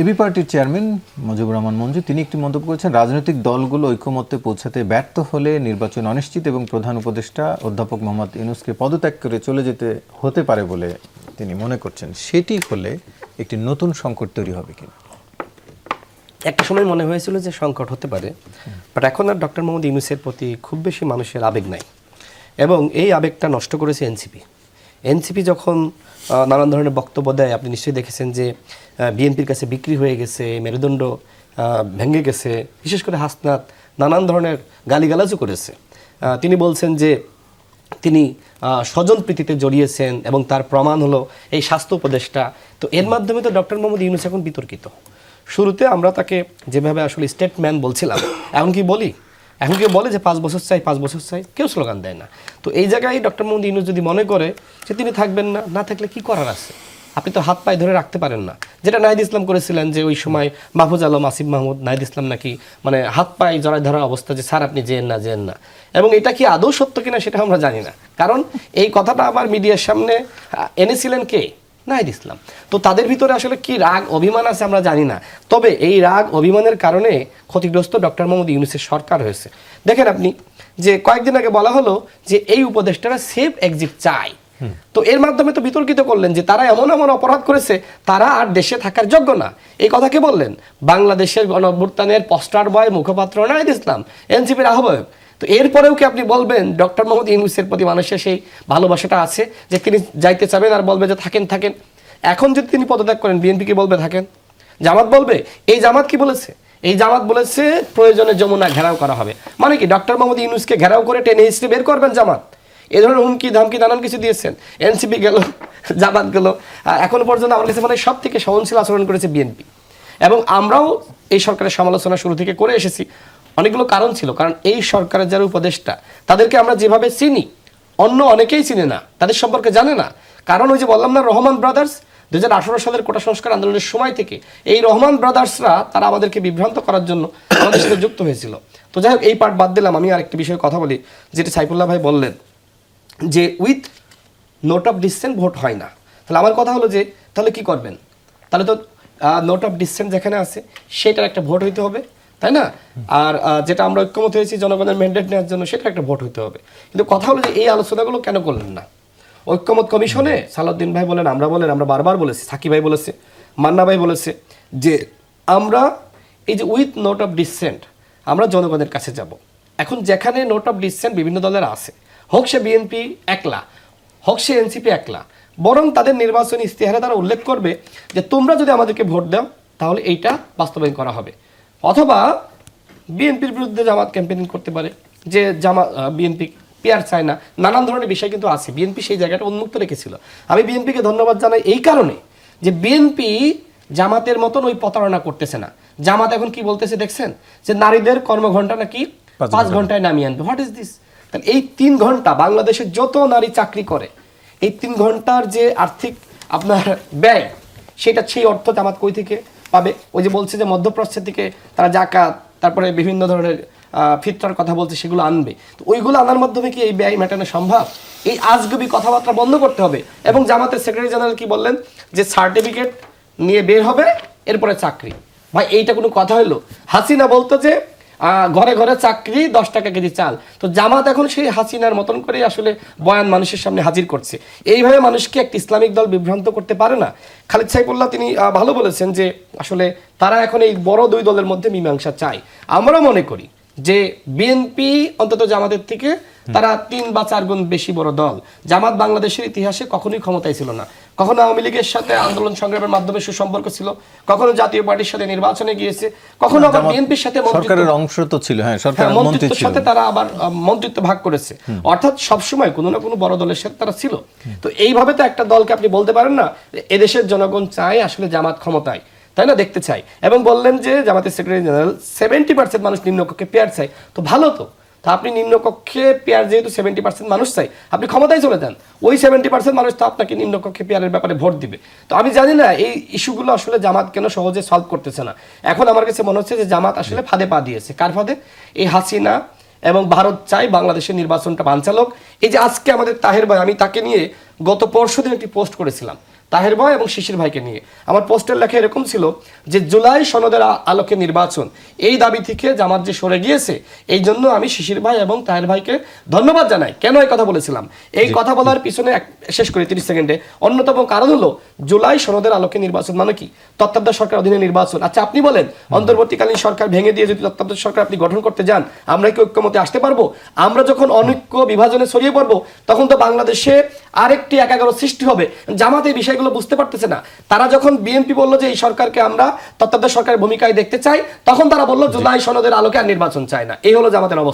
AB পার্টির chairman Mujibur Rahman Manju তিনি একটি মন্তব্য করেছেন, রাজনৈতিক দলগুলো ঐকমত্যে পৌঁছাতে ব্যর্থ হলে নির্বাচন অনিশ্চিত এবং প্রধান উপদেষ্টা অধ্যাপক মোহাম্মদ ইউনূসকে পদত্যাগ করে চলে যেতে হতে পারে বলে তিনি মনে করছেন। সেটি হলে একটি নতুন সংকট তৈরি হবে কিনা? একটা সময় মনে হয়েছিল যে সংকট হতে পারে, বাট এখন আর ডক্টর মোহাম্মদ ইউনূসের প্রতি খুব বেশি মানুষের আবেগ নাই, এবং এই আবেগটা নষ্ট করেছে এনসিপি যখন নানান ধরনের বক্তব্য দেয়। আপনি নিশ্চয়ই দেখেছেন যে বিএনপির কাছে বিক্রি হয়ে গেছে, মেরুদণ্ড ভেঙে গেছে, বিশেষ করে হাসনাত নানান ধরনের গালিগালাজও করেছে। তিনি বলছেন যে তিনি স্বজনপ্রীতিতে জড়িয়েছেন এবং তার প্রমাণ হলো এই স্বাস্থ্য উপদেষ্টা। তো এর মাধ্যমে তো ডক্টর মোহাম্মদ ইউনূস এখন বিতর্কিত। শুরুতে আমরা তাকে যেভাবে আসলে স্টেটম্যান বলছিলাম, এখন কি বলে যে 5 বছর চাই, 5 বছর চাই, কেউ স্লোগান দেয় না। তো এই জায়গায় ডক্টর মোহাম্মদ ইউনূস যদি মনে করে যে তিনি থাকবেন না, না থাকলে কি করার আছে? আপনি তো হাত পায়ে ধরে রাখতে পারেন না, যেটা নাহিদ ইসলাম করেছিলেন, যে ওই সময় মাহফুজ আলম, আসিফ মাহমুদ, নাহিদ ইসলাম নাকি মানে হাত পায়ে জড়ায় ধরা অবস্থা, যে স্যার আপনি যেন না। এবং এটা কি আদৌ সত্য কিনা সেটা আমরা জানি না, কারণ এই কথাটা আবার মিডিয়ার সামনে এনেছিলেন কে? নাহিদ ইসলাম। তো তাদের ভিতরে আসলে কি রাগ অভিমান আছে আমরা জানি না, তবে এই রাগ অভিমানের কারণে ক্ষতিগ্রস্ত ডক্টর মোহাম্মদ ইউনূসের সরকার হয়েছে। দেখেন আপনি যে কয়েকদিন আগে বলা হলো যে এই উপদেষ্টারা সেফ এক্সিট চায়, তো এর মাধ্যমে তো বিতর্কিত করলেন যে তারা এমন অপরাধ করেছে, তারা আর দেশে থাকার যোগ্য না। এই কথা কে বললেন? বাংলাদেশের গণঅভ্যুত্থানের পোস্টার বয়, মুখপাত্র নাহিদ ইসলাম, এনসিপির আহ্বায়ক। তো এরপরেও কি আপনি বলবেন ডক্টর মোহাম্মদ ইউনূসের প্রতি মানুষের সেই ভালোবাসাটা আছে যে তিনি যাইতে চাবেন আর বলবে যে থাকেন? এখন যদি তিনি পদত্যাগ করেন, বিএনপি কি বলবে থাকেন? জামাত বলবে? এই জামাত কি বলেছে? এই জামাত বলেছে প্রয়োজনে যমুনা ঘেরাও করা হবে। মানে কি ডক্টর মোহাম্মদ ইউনূসকে ঘেরাও করে টেনে হিস্ট্রি বের করবেন জামাত? এই ধরনের হুমকি ধামকি নানান কিছু দিয়েছেন। এনসিপি গেল, জামাত গেল, এখনো পর্যন্ত আমার কাছে মানে সব থেকে সহনশীল আচরণ করেছে বিএনপি। এবং আমরাও এই সরকারের সমালোচনা শুরু থেকে করে এসেছি। অনেকগুলো কারণ ছিল, কারণ এই সরকারের যারা উপদেষ্টা তাদেরকে আমরা যেভাবে চিনি, অন্য অনেকেই চিনে না, তাদের সম্পর্কে জানে না। কারণ ওই যে বললাম না, রহমান ব্রাদার্স 2018 সালের কোটা সংস্কার আন্দোলনের সময় থেকে এই রহমান ব্রাদার্সরা তারা আমাদেরকে বিভ্রান্ত করার জন্য আমাদের সাথে যুক্ত হয়েছিল। তো যাই হোক, এই পার্ট বাদ দিলাম, আমি আরেকটি বিষয়ে কথা বলি, যেটা সাইফুল্লাহ ভাই বললেন যে with note of dissent vote হয় না। তাহলে আমার কথা হলো যে তাহলে কি করবেন? তাহলে তো নোট অফ ডিসেন্ট যেখানে আছে সেটার একটা ভোট হইতে হবে, তাই না? আর যেটা আমরা ঐক্যমত হয়েছি জনগণের ম্যান্ডেট নেওয়ার জন্য, সেটা একটা ভোট হইতে হবে। কিন্তু কথা হলো যে এই আলোচনাগুলো কেন করলেন না? ঐক্যমত কমিশনে সালাউদ্দিন ভাই বলেন, আমরা বারবার বলেছি, সাকিব ভাই বলেছে, মান্না ভাই বলেছে যে আমরা এই যে উইথ নোট অফ ডিসেন্ট আমরা জনগণের কাছে যাব। এখন যেখানে নোট অফ ডিসেন্ট বিভিন্ন দলের আছে, হোক সে বিএনপি একলা, হোক সে এনসিপি একলা, বরং তাদের নির্বাচনী ইস্তেহারে তারা উল্লেখ করবে যে তোমরা যদি আমাদেরকে ভোট দাও তাহলে এইটা বাস্তবায়ন করা হবে। অথবা বিএনপির বিরুদ্ধে জামাত ক্যাম্পেইন করতে পারে যে বিএনপি পেয়ার চায় না, নানান ধরনের বিষয় কিন্তু আছে। বিএনপি সেই জায়গাটা উন্মুক্ত রেখেছিল। আমি বিএনপিকে ধন্যবাদ জানাই এই কারণে যে বিএনপি জামাতের মতন ওই প্রতারণা করতেছে না। জামাত এখন কি বলতেছে দেখছেন, যে নারীদের কর্মঘণ্টা নাকি 5 ঘন্টায় নামিয়ে আনবে। What is this? তাহলে এই 3 ঘন্টা বাংলাদেশে যত নারী চাকরি করে, এই 3 ঘন্টার যে আর্থিক আপনার ব্যয়, সেটা সেই অর্থ জামাত কই থেকে পাবে? ওই যে বলছে যে মধ্যপ্রাচ্য থেকে তারা জাকাত, তারপরে বিভিন্ন ধরনের ফিতরার কথা বলছে, সেগুলো আনবে। তো ওইগুলো আনার মাধ্যমে কি এই ব্যয় মেটানো সম্ভব? এই আজগুবি কথাবার্তা বন্ধ করতে হবে। এবং জামাতের সেক্রেটারি জেনারেল কি বললেন, যে সার্টিফিকেট নিয়ে বের হবে, এরপরে চাকরি। ভাই এইটা কোনো কথা হলো? হাসিনা বলতো যে ঘরে ঘরে চাকরি, 10 টাকা কেজি চাল। তো জামাত এখন সেই হাসিনার মতন করে আসলে বয়ান মানুষের সামনে হাজির করছে। এইভাবে মানুষকে একটা ইসলামিক দল বিভ্রান্ত করতে পারে না। খালিদ সাইফুল্লাহ তিনি ভালো বলেছেন যে আসলে তারা এখন এই বড় 2 দলের মধ্যে মীমাংসা চায়। আমরা মনে করি যে বিএনপি অন্তত জামাতের থেকে তারা 3 বা 4 গুণ বেশি বড় দল। জামাত বাংলাদেশের ইতিহাসে কখনোই ক্ষমতায় ছিল না। কখনো আওয়ামী লীগের সাথে আন্দোলন সংগ্রামের মাধ্যমে সুসম্পর্ক ছিল, কখনো জাতীয় পার্টির সাথে নির্বাচনে গিয়েছে, কখনো আবার বিএনপির সাথে সরকারের অংশ তো ছিল, হ্যাঁ সরকারের মন্ত্রীর সাথে তারা আবার মন্ত্রিত্ব ভাগ করেছে। অর্থাৎ সবসময় কোনো না কোনো বড় দলের সাথে তারা ছিল। তো এইভাবে তো একটা দলকে আপনি বলতে পারেন না এদেশের জনগণ চায় আসলে জামাত ক্ষমতায়, তাই না, দেখতে চাই। এবং বললেন যে জামাতের সেক্রেটারি জেনারেল 70% মানুষ নিম্নকক্ষে পেয়ার চাই। তো ভালো তো, তা আপনি নিম্নকক্ষে পেয়ার যেহেতু 70% মানুষ চাই, আপনি ক্ষমতায় চলে যান, ওই 70% মানুষ তো আপনাকে নিম্নকক্ষে পেয়ারের ব্যাপারে ভোট দিবে। তো আমি জানি না এই ইস্যুগুলো আসলে জামাত কেন সহজে সলভ করতেছে না। এখন আমার কাছে মনে হচ্ছে যে জামাত আসলে ফাঁদে পা দিয়েছে। কার ফাঁদে? এই হাসিনা এবং ভারত চাই বাংলাদেশের নির্বাচনটা বানচালক। এই যে আজকে আমাদের তাহের ভাই, আমি তাকে নিয়ে গত পরশুদিন একটি পোস্ট করেছিলাম, তাহের ভাই এবং শিশির ভাইকে নিয়ে। আমার পোস্টের লেখা এরকম ছিল যে জুলাই সনদের আলোকে নির্বাচন, এই দাবি থেকে জামাত যে সরে গিয়েছে, এই জন্য আমি শিশির ভাই এবং তাহের ভাইকে ধন্যবাদ জানাই। কেন এই কথা বলেছিলাম? এই কথা বলার পিছনে শেষ করে 30 সেকেন্ডে, অন্যতম কারণ হলো জুলাই সনদের আলোকে নির্বাচন মানে কি? তত্ত্বাবধায়ক সরকার অধীনে নির্বাচন। আচ্ছা আপনি বলেন, অন্তর্বর্তীকালীন সরকার ভেঙে দিয়ে যদি তত্ত্বাবধায়ক সরকার আপনি গঠন করতে যান, আমরা কি ঐক্যমতে আসতে পারবো? আমরা যখন অনৈক্য বিভাজনে ছড়িয়ে পড়বো, তখন তো বাংলাদেশে আরেকটি একাগ্র সৃষ্টি হবে। জামাত এই বিষয়গুলো বুঝতে পারতেছে না। তারা যখন বিএনপি বললো যে এই সরকারকে আমরা তত্ত্বাবধায়ক সরকারের ভূমিকায় দেখতে চাই, তখন তারা বললো জুলাই সনদের আলোকে আর নির্বাচন চায় না। এই হলো জামাতের অবস্থা।